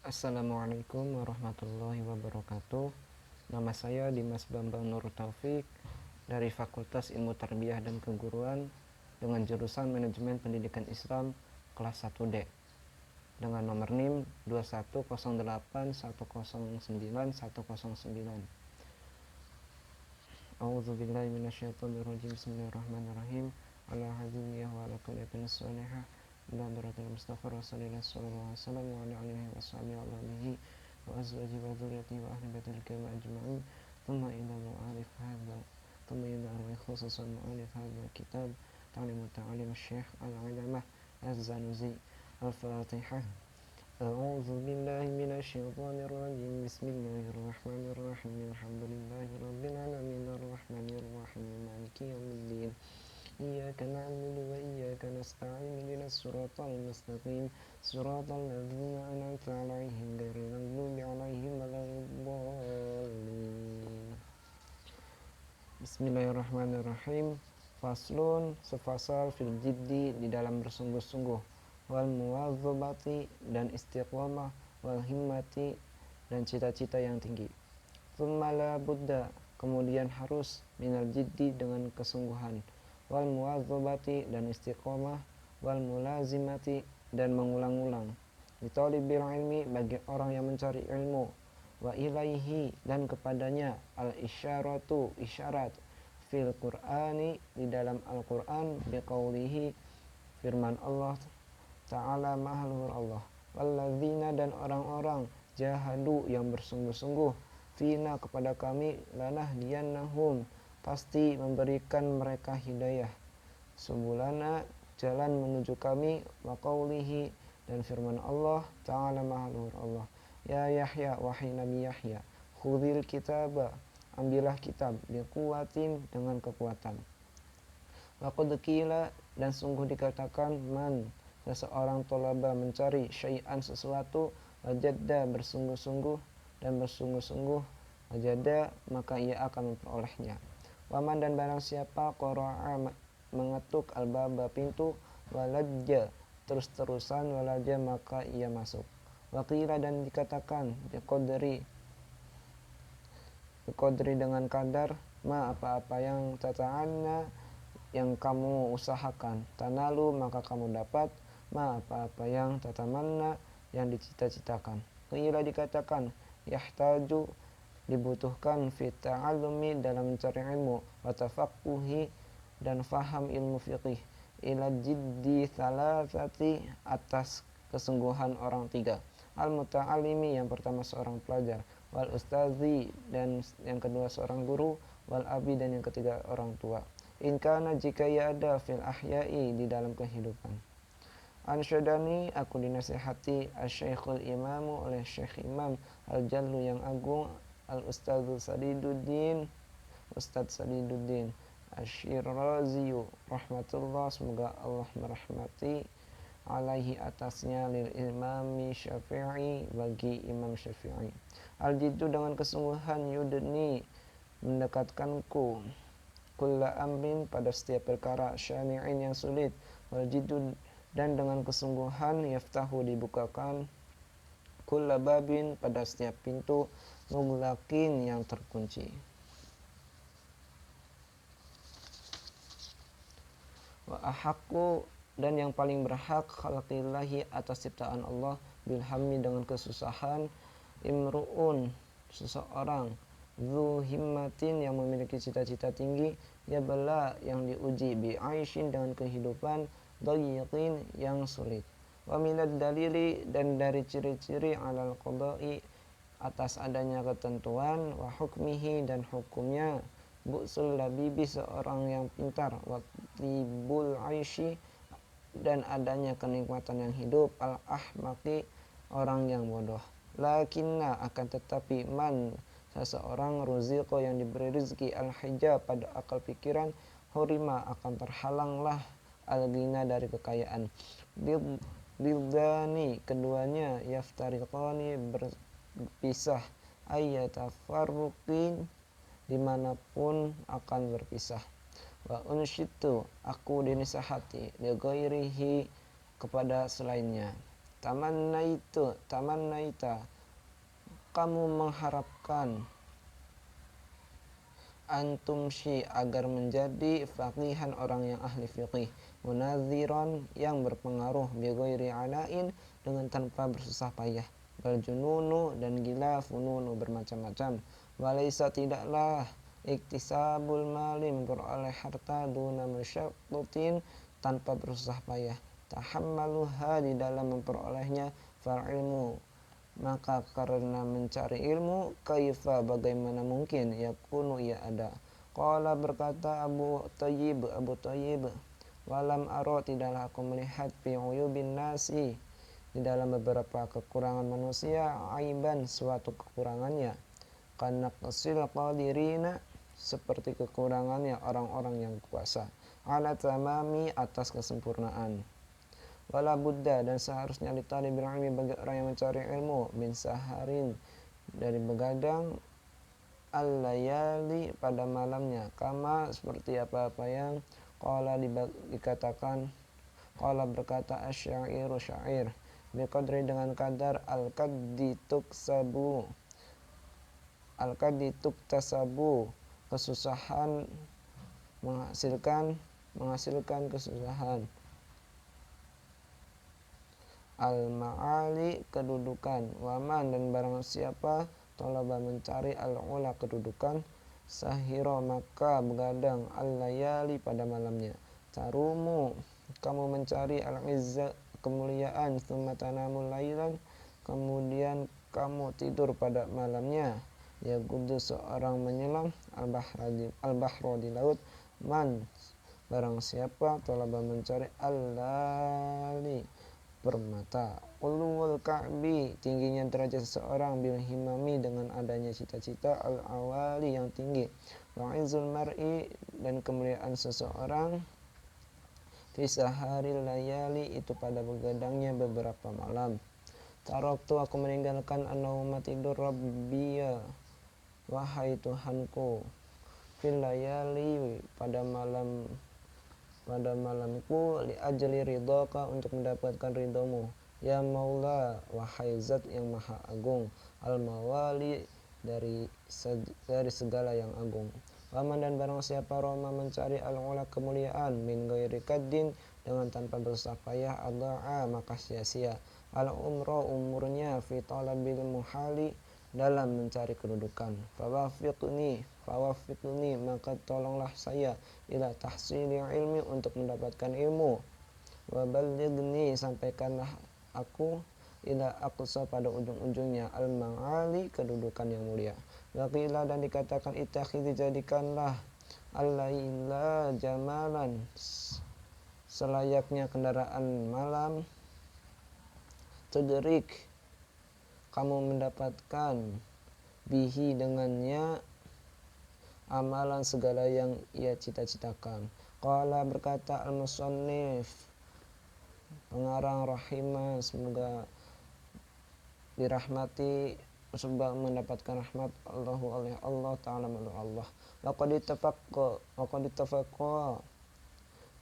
Assalamualaikum warahmatullahi wabarakatuh. Nama saya Dimas Bambang Nur Taufik dari Fakultas Ilmu Tarbiyah dan Keguruan dengan jurusan Manajemen Pendidikan Islam kelas 1D dengan nomor NIM 2108109109. A'udzubillahi minasyaitonirrajim. Bismillahirrahmanirrahim. Ala hadiyah wa ala kuliyatin salihah ila baratil mustafa rasulillah sallallahu alaihi wasallam wa ala alihi wa sahbihi wa alihi wa azwaji wa dzurriyyatihi wa ahli baitil kiram ajma'in. Thumma ila mu'alif hadza thumma ila arwah khususan mu'alif hadza kitab ta'limu ta'lim Syekh Al-Alamah Az-Zanuzi. Al-Fatihah. A'udzu billahi minasyaitonir rajim. Bismillahirrahmanirrahim. Alhamdulillahirabbil alamin arrahmanir rahim maliki yaumiddin. Iyyaka na'budu wa iyyaka nasta'in ihdinas siratal mustaqim siratal ladzina an'amta 'alaihim ghairil maghdubi 'alaihim waladdallin. Bismillahirrahmanirrahim. Faslun, sefasal fil jiddi, di dalam bersungguh-sungguh, wal muwadzabati, dan istiqomah, wal himmati, dan cita-cita yang tinggi. Tsumma la budda, kemudian harus, minal jiddi, dengan kesungguhan, wal muwadzabati, dan istiqomah, wal mulazimati, dan mengulang-ulang, li talibil ilmi, bagi orang yang mencari ilmu, wa ilaihi, dan kepadanya, al isyaratu, isyarat, fil qur'ani, di dalam Al-Qur'an, biqaulihi, firman Allah Ta'ala mahaluhur Allah, walladzina, dan orang-orang, jahadu, yang bersungguh-sungguh, fina, kepada kami, lanahdiyannahum, pasti memberikan mereka hidayah, subulana, jalan menuju kami, wa qaulihi, dan firman Allah Ta'ala mahaluhur Allah, ya Yahya, wahai Nabi Yahya, khudhil kitaba, ambillah kitab, biquwatin, dengan kekuatan. Wa qad qila, dan sungguh dikatakan, man, seseorang tolaba, mencari, syai'an, sesuatu, wajadda, bersungguh-sungguh, dan bersungguh-sungguh, wajadda, maka ia akan memperolehnya. Waman, dan barang siapa, qara'a, mengetuk, al-baba, pintu, walajja, terus-terusan, walajja, maka ia masuk. Waqila, dan dikatakan, biqadri, dengan kadar, ma, apa-apa yang tata'anna, yang kamu usahakan, tanalu, maka kamu dapat, ma, apa-apa yang tatamanna, yang dicita-citakan. Qila, dikatakan, yahtaju, dibutuhkan, fi ta'allumi, dalam mencari ilmu, wa tafaqquhi, dan faham ilmu fiqih, ila jiddi thalathati, atas kesungguhan orang tiga, al-muta'alimi, yang pertama seorang pelajar, wal ustazi, dan yang kedua seorang guru, wal abi, dan yang ketiga orang tua. In kana, jika ia ada, fil ahya'i, di dalam kehidupan. Ansyadani, aku dinasihati, asy-syekhul imamu, oleh syekh imam, al-jallu, yang agung, al-ustadzu Sadiduddin, Ustadz Sadiduddin Asy-Syiraziyu, rahmatullah, semoga Allah merahmati, alaihi, atasnya, lil imami Syafi'i, bagi Imam Syafi'i. Al-jiddu, dengan kesungguhan, yudni, mendekatkanku, kulla amrin, pada setiap perkara, syani'in, yang sulit, wal jiddu, dan dengan kesungguhan, yaftahu, dibukakan, kulla babin, pada setiap pintu, mughlaqin, yang terkunci. Wa ahaqqu, dan yang paling berhak, khalqillahi, atas ciptaan Allah, bilhammi, dengan kesusahan, imru'un, seseorang, dzu himmatin, yang memiliki cita-cita tinggi, ya bala, yang diuji, bi aishin, dengan kehidupan, dayyiqin, yang sulit. Wa minad dalili, dan dari ciri-ciri, alal qada'i, atas adanya ketentuan, wa hukmihi, dan hukumnya, bu'sul labibi, seorang yang pintar, wa tibul aishi, dan adanya kenikmatan yang hidup, al-ahmaqi, orang yang bodoh. Lakinna, akan tetapi, man, seseorang, ruziqo, yang diberi rezeki, al-hijab, pada akal pikiran, hurima, akan terhalanglah, al-ghina, dari kekayaan. Bidani, keduanya, yaftariqani, berpisah, ayyatafarruqin, dimanapun akan berpisah. Wa unsyitu, aku dinasihati, li ghairihi, kepada selainnya, tamannaita kamu mengharapkan antumshi agar menjadi faqihan orang yang ahli fiqih, munadziran yang berpengaruh, bighairi anain dengan tanpa bersusah payah, bal jununu dan gila, fununu bermacam-macam, walaysa tidaklah iktisabul mali memperoleh harta duna masyaqqatin tanpa bersusah payah, tahammaluha di dalam memperolehnya, fal ilmu maka karena mencari ilmu, kaifa bagaimana mungkin, yakunu ia ada. Qala berkata Abu Thayyib, walam aro tidaklah aku melihat fi uyubin nasi di dalam beberapa kekurangan manusia, aiban suatu kekurangannya, karena qasil qadirina seperti kekurangannya orang-orang yang kuasa, ala tamami atas kesempurnaan. Wala buddha dan seharusnya litalibil ilmi bagi orang yang mencari ilmu, min saharin dari begadang, al-layali pada malamnya, kama seperti apa-apa yang qala dikatakan, qala berkata asyairu syair, biqadri dengan kadar al-kaddi tuktasabu kesusahan menghasilkan kesusahan, al-ma'ali kedudukan, waman dan barang siapa tolaba mencari al-ula kedudukan, sahiro maka begadang, al-layali pada malamnya, tarumu kamu mencari al-izza kemuliaan, tsumma tanamu laylan kemudian kamu tidur pada malamnya, ya gudu seorang menyelam, al-bahro di laut, man barang siapa tolaba mencari al-lali permata, ulul ka'bi tingginya derajat seseorang, bil himami dengan adanya cita-cita, al awali yang tinggi, wa izzul mar'i dan kemuliaan seseorang, fi saharil layali itu pada begadangnya beberapa malam. Taraktu aku meninggalkan an-nauma tidur, rabbiya wahai Tuhanku, fil layali pada malamku, li ajli ridhaka untuk mendapatkan ridhamu, ya maula wahai zat yang maha agung, al mawali dari segala yang agung. Waman dan barang siapa roma mencari al-ula kemuliaan, min ghairi kaddin dengan tanpa bersusah payah, adha'a maka sia-sia, umurnya fi talabil muhali dalam mencari kedudukan, fawafiqni maka tolonglah saya, ila tahsili ilmi untuk mendapatkan ilmu, waballighni sampaikanlah aku, ila aqsa pada ujung-ujungnya, al-ma'ali kedudukan yang mulia. Waqila dan dikatakan ittakhidhi jadikanlah al-laila jamalan selayaknya kendaraan malam, tudrik kamu mendapatkan, bihi dengannya, amalan segala yang ia cita-citakan. Qala berkata al-musannif pengarang rahimah semoga dirahmati, sebab mendapatkan rahmat Allahu oleh Allah Ta'ala melalui Allah. Waqad ittafaqqa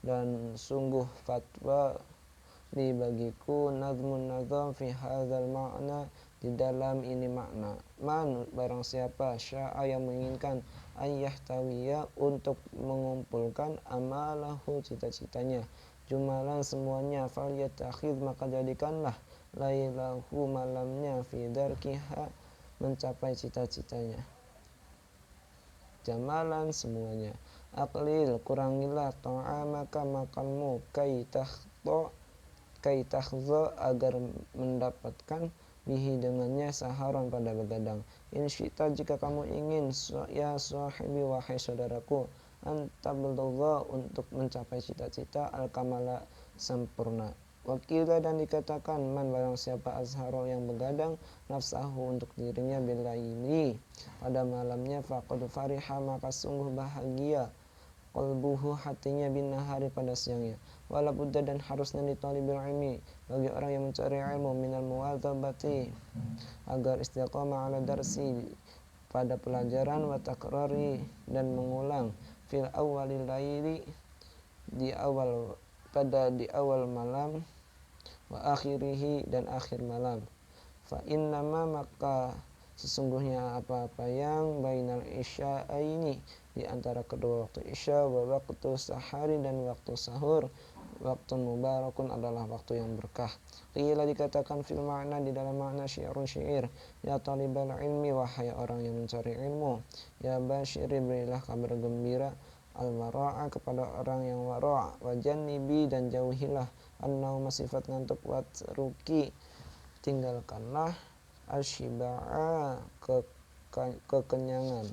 dan sungguh fatwa li bagiku, nazmun nazam fi hadzal ma'na di dalam ini makna, man barang siapa sya'a yang menginginkan, ayyahtawiya untuk mengumpulkan, amalahu cita-citanya, jumalan semuanya, falyatakhidh maka jadikanlah, lailahu malamnya, fi darkiha mencapai cita-citanya, jamalan semuanya. Aqlil kurangilah ta'amaka makanmu, kaitahzo agar mendapatkan, bihi dengannya, saharan pada begadang. Insyita jika kamu ingin, ya sahibi wahai saudaraku, antablugha untuk mencapai cita-cita, al-kamala sempurna. Wakila dan dikatakan, man barang siapa azharo yang begadang, nafsahu untuk dirinya, bilaili pada malamnya, faqad fariha maka sungguh bahagia, qalbuhu hatinya, bin nahari pada siangnya. Wala budda dan harusnya li talibil ilmi bagi orang yang mencari ilmu, minal muwadzabati agar istiqamah ala darsi pada pelajaran, wa takrari dan mengulang, fil awwalil laili di awal malam, wa akhirihi dan akhir malam. Fa innama maka sesungguhnya apa-apa yang bainal isya'aini di antara kedua waktu isya wa waktu sahari dan waktu sahur waktu mubarakun adalah waktu yang berkah. Qila dikatakan fil makna di dalam makna syairun syair, ya talibal ilmi wahai orang yang mencari ilmu, ya basyiri berilah kabar gembira al wara'a kepada orang yang wara' wa jannibi dan jauhilah an-nauma sifat ngantuk watruki tinggalkanlah asyiba'a kekenyangan.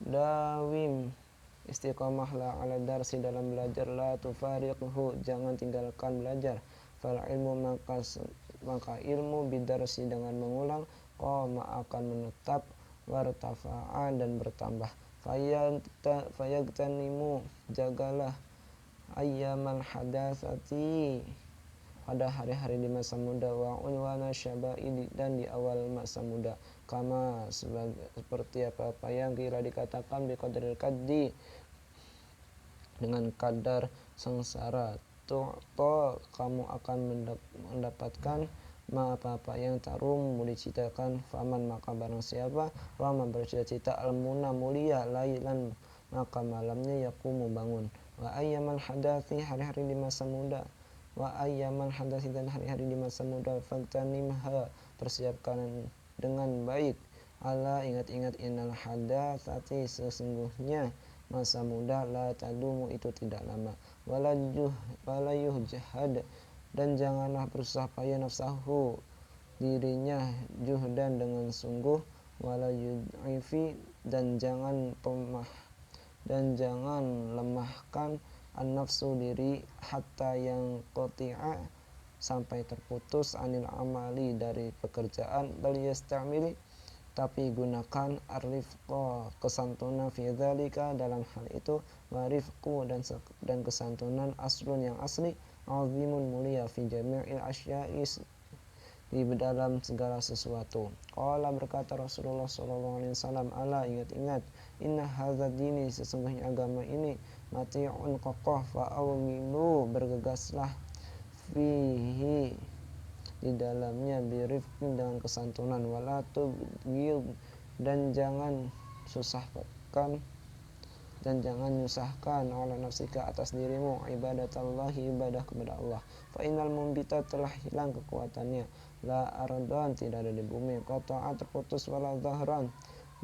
Dawim istiqomahlah ala darsi dalam belajar, la tufariqhu jangan tinggalkan belajar. Fal ilmu maka ilmu bidarsi dengan mengulang qama akan menetap wartafa'a dan bertambah. Fayagtanimu jagalah ayyamal hadatsati pada hari-hari di masa muda wa unwana syaba'i dan di awal masa muda kama seperti apa-apa yang kira dikatakan biqadril kaddi dengan kadar sengsara tu'ta kamu akan mendapatkan ma apa-apa yang tarum dicitakan faman maka barang siapa rama bercita-cita almuna mulia lailan maka malamnya yakumu bangun wa ayyamal hadathi hari-hari di masa muda wa ayyamal hadathi dan hari-hari di masa muda fagtanimha persiapkan dengan baik ala ingat-ingat innal hadatsati sesungguhnya masa muda la tadumu itu tidak lama walayuh jahad dan janganlah berusaha payah nafsahu dirinya juhdan dengan sungguh walayud'ifi dan jangan lemahkan an-nafsu diri hatta yang qati'a sampai terputus anil amali dari pekerjaan bal yastamili tapi gunakan arifqa kesantunan fi dzalika dalam hal itu warifqu dan kesantunan aslun yang asli azimun mulia fi jami'il asya'i di dalam segala sesuatu. Qala berkata Rasulullah sallallahu alaihi wasallam ala ingat-ingat inna hadzal dini sesungguhnya agama ini mati'un kokoh fa awmilu bergegaslah fihi di dalamnya birifqin dengan kesantunan wala tubghid dan jangan nyusahkan ala nafsika atas dirimu ibadatallahi ibadah kepada Allah fa innal mumbita telah hilang kekuatannya la ardan tidak ada di bumi qata'a terputus wala zahran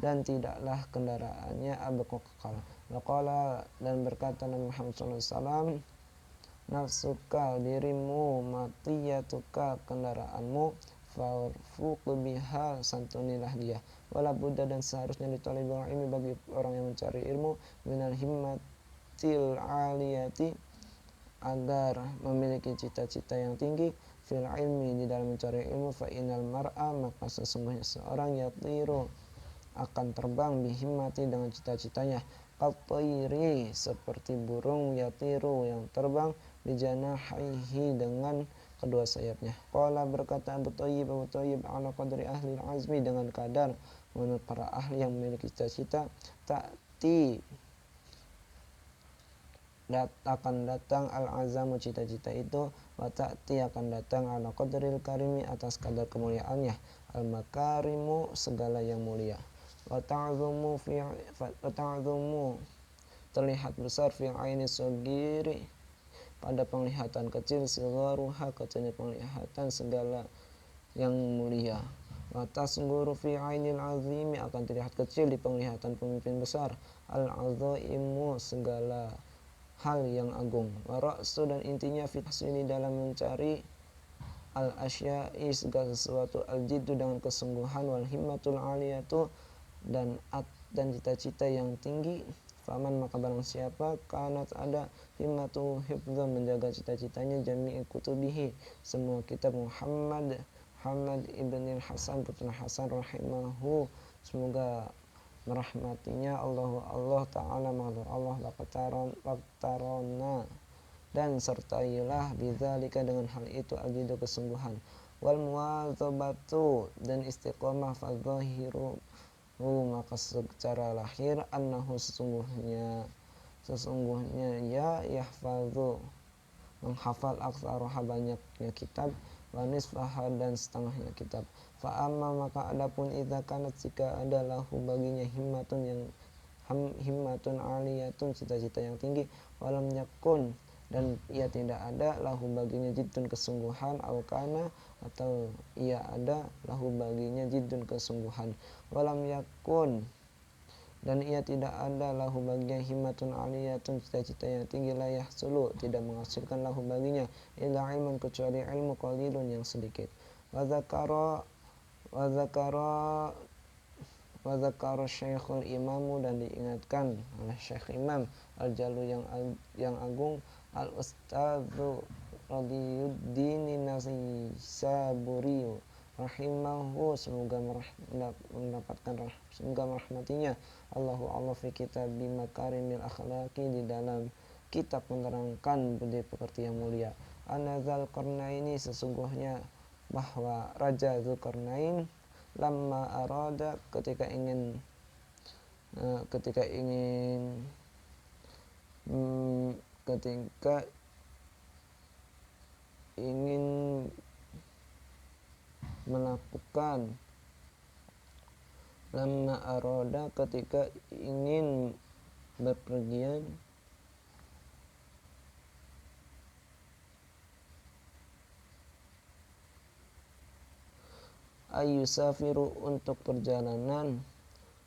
dan tidaklah kendaraannya abqa kekal waqala dan berkata Nabi Muhammad sallallahu alaihi wasallam nafsuka dirimu matiyatuka kendaraanmu farfuq biha santunilah dia wala buddha dan seharusnya ditalibul ilmi bagi orang yang mencari ilmu minal himmatil aliyati agar memiliki cita-cita yang tinggi fil ilmi di dalam mencari ilmu fa innal mar'a maka sesungguhnya seorang yatiru akan terbang bihimmati dengan cita-citanya qatiri seperti burung yatiru yang terbang bijanahihi dengan kedua sayapnya. Qala berkata Abu Thayyib ala qadri ahli azmi dengan kadar menurut para ahli yang memiliki cita-cita ta'ti akan datang al-azamu cita-cita itu wa ta'ti akan datang ala qadril karimi atas kadar kemuliaannya al-makarimu segala yang mulia wa ta'zumu terlihat besar fi aini sogiri pada penglihatan kecil sigaruha kecilnya penglihatan segala yang mulia wa tasghuru fi ainil azimi akan terlihat kecil di penglihatan pemimpin besar al-azaimu segala hal yang agung wa ra'su dan intinya fi tahsini dalam mencari al-asya'i segala sesuatu al-jiddu dengan kesungguhan wal himmatul aliyatu dan cita-cita yang tinggi faman maka barang siapa kanat ada himmatu hifdzah menjaga cita-citanya jami'i kutubihi semua kitab Muhammad ibn Hasan putra Hasan rahimahu semoga merahmatinya Allah Ta'ala makhluk Allah waqtarona dan sertailah bidzalika dengan hal itu al-jiddu kesungguhan wal muwadzabatu dan istiqomah fadzahiru maka secara lahir annahu sesungguhnya ya yahfazu menghafal aktsaroha banyaknya kitab, wa nisfaha dan setengahnya kitab. Fa amma maka adapun idza kanat jika ada lahu baginya himmatun aliyatun cita-cita yang tinggi, walam yakun dan ia tidak ada lahu baginya jiddun kesungguhan, kana atau ia ada lahu baginya jiddun kesungguhan, walam yakun dan ia tidak ada lahu baginya himmatun aliyatun cita-cita yang tinggi, la yahsulu tidak menghasilkan lahu baginya illa ilmun kecuali ilmu qalilun yang sedikit. Wa zakara syekhul imamu dan diingatkan oleh syekh imam al-jalu yang agung al-ustadzu Radiyuddin Nasaburi rahimahu semoga merahmatinya Allah fi kitab makarimil akhlaqi di dalam kitab menerangkan budi pekerti yang mulia. Anazal Qarnaini sesungguhnya bahwa Raja Zulkarnain lamma arada ketika ingin melakukan lamma arada ketika ingin berpergian ayyusafiru untuk perjalanan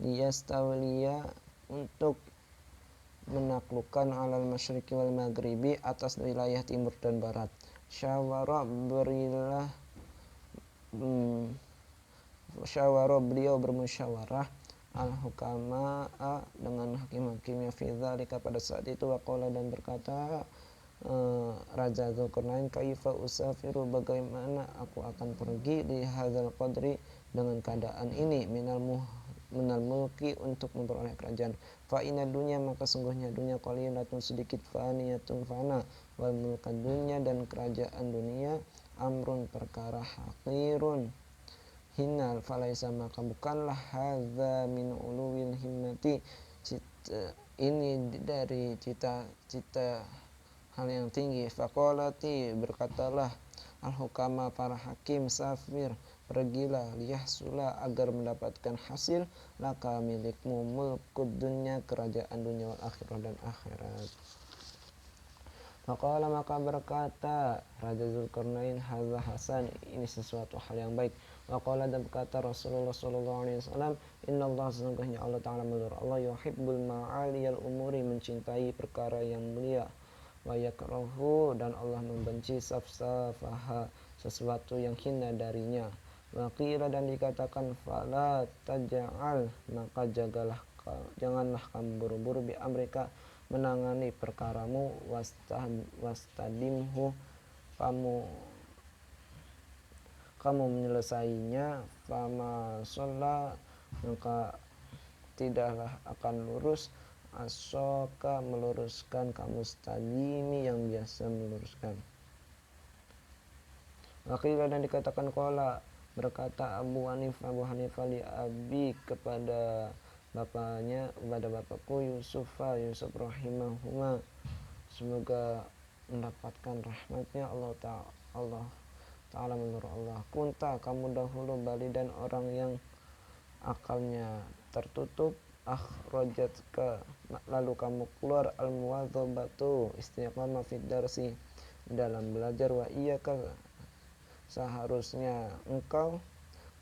liyastawliya untuk menaklukkan alal masyriqi wal maghribi atas wilayah timur dan barat. Syawara beliau bermusyawarah al-hukama'a dengan hakim-hakimnya fi dzalika pada saat itu, waqala dan berkata Raja Zulkarnain, kaifa usafiru bagaimana aku akan pergi di hadzal qadri dengan keadaan ini minal mulki untuk memperoleh kerajaan. Fa inna dunya maka sungguhnya dunia qalilatun sedikit, faniyatun fana, wal mulka dunya dan kerajaan dunia amrun perkara haqirun hinal, falaisa maka bukanlah hadza min uluwil himmati ini dari cita-cita hal yang tinggi. Faqalati berkatalah al-hukama para hakim, safir pergilah liyahsula agar mendapatkan hasil laka milikmu mulkud dunya kerajaan dunia wal akhirah dan akhirat. Faqala maka berkata Raja Zulkarnain, hadza hasan ini sesuatu hal yang baik. Waqala dan berkata Rasulullah sallallahu alaihi wasallam, innallaha sesungguhnya Allah taala Allah yuhibbul ma'aliyal umuri mencintai perkara yang mulia, wa yakrahu dan Allah membenci safsafaha sesuatu yang hina darinya. Wa qila dan dikatakan fala taj'al maka janganlah kamu buru-buru bi amrika menangani perkaramu, wastadimhu kamu menyelesainya, fama sholla maka tidaklah akan lurus asoka meluruskan kamu stadimi yang biasa meluruskan. Wakilah dan dikatakan qala berkata Abu Hanifah li abi kepada bapaknya, kepada bapakku Yusuf rahimahuma semoga mendapatkan rahmatnya Allah Ta'ala menurut Allah. Kunta kamu dahulu bali dan orang yang akalnya tertutup, akhrajatka lalu kamu keluar al-muwadzabatu istiqamah fid darsi dalam belajar, wa iyyaka seharusnya engkau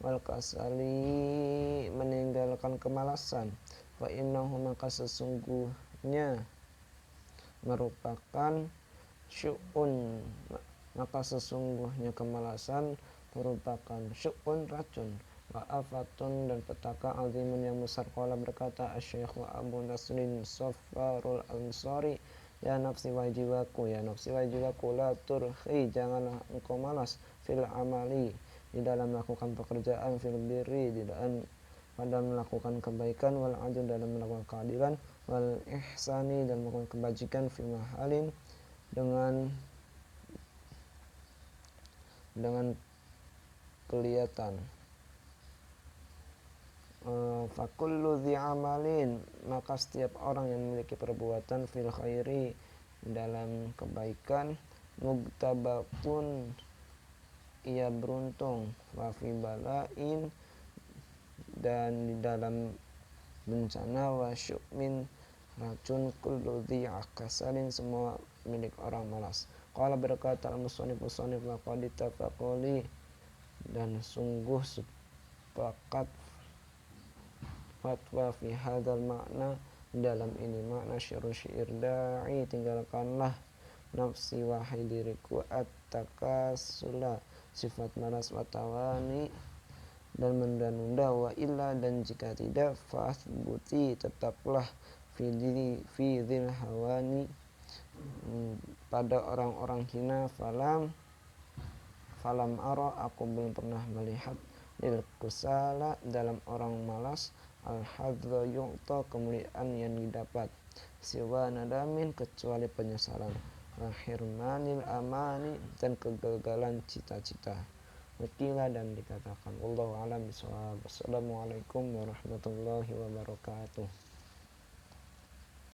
wal kasali meninggalkan kemalasan, wa innahu maka sesungguhnya merupakan syu'un maka sesungguhnya kemalasan merupakan syu'un racun, wa afatun dan petaka azimun yang besar. Qala berkata asy-syekh Abu Nasrin Safarul Ansari, ya nafsi wajibaku la turhi janganlah engkau malas fil amali di dalam melakukan pekerjaan, fil birri di dalam melakukan kebaikan, wal adl dalam melakukan keadilan, wal ihsani dan melakukan kebajikan, fi mahalin dengan kelihatan. Fakullu dhi amalin maka setiap orang yang memiliki perbuatan fil khairi dalam kebaikan, mugtabakun ia beruntung, wa fi balain dan di dalam bencana, wa syu'min racun, kullu dhi akasalin semua milik orang malas. Qala berkata al-musannif laqad tafaquli dan sungguh sepakat fatwa fi hadzal makna dalam ini makna syair da'i tinggalkanlah nafsi wahai diriku at-takasula sifat malas watawani dan menunda-nunda, wa illa dan jika tidak fasbuti tetaplah fi dzil hawani pada orang-orang hina. Falam ara aku belum pernah melihat lil kusala dalam orang malas al hadza yu'ta kemuliaan yang didapat siwa nadamin kecuali penyesalan wa hirmanil amani dan kegagalan cita-cita. Wakila dan dikatakan wallahu alam bishawab. Wassalamualaikum warahmatullahi wabarakatuh.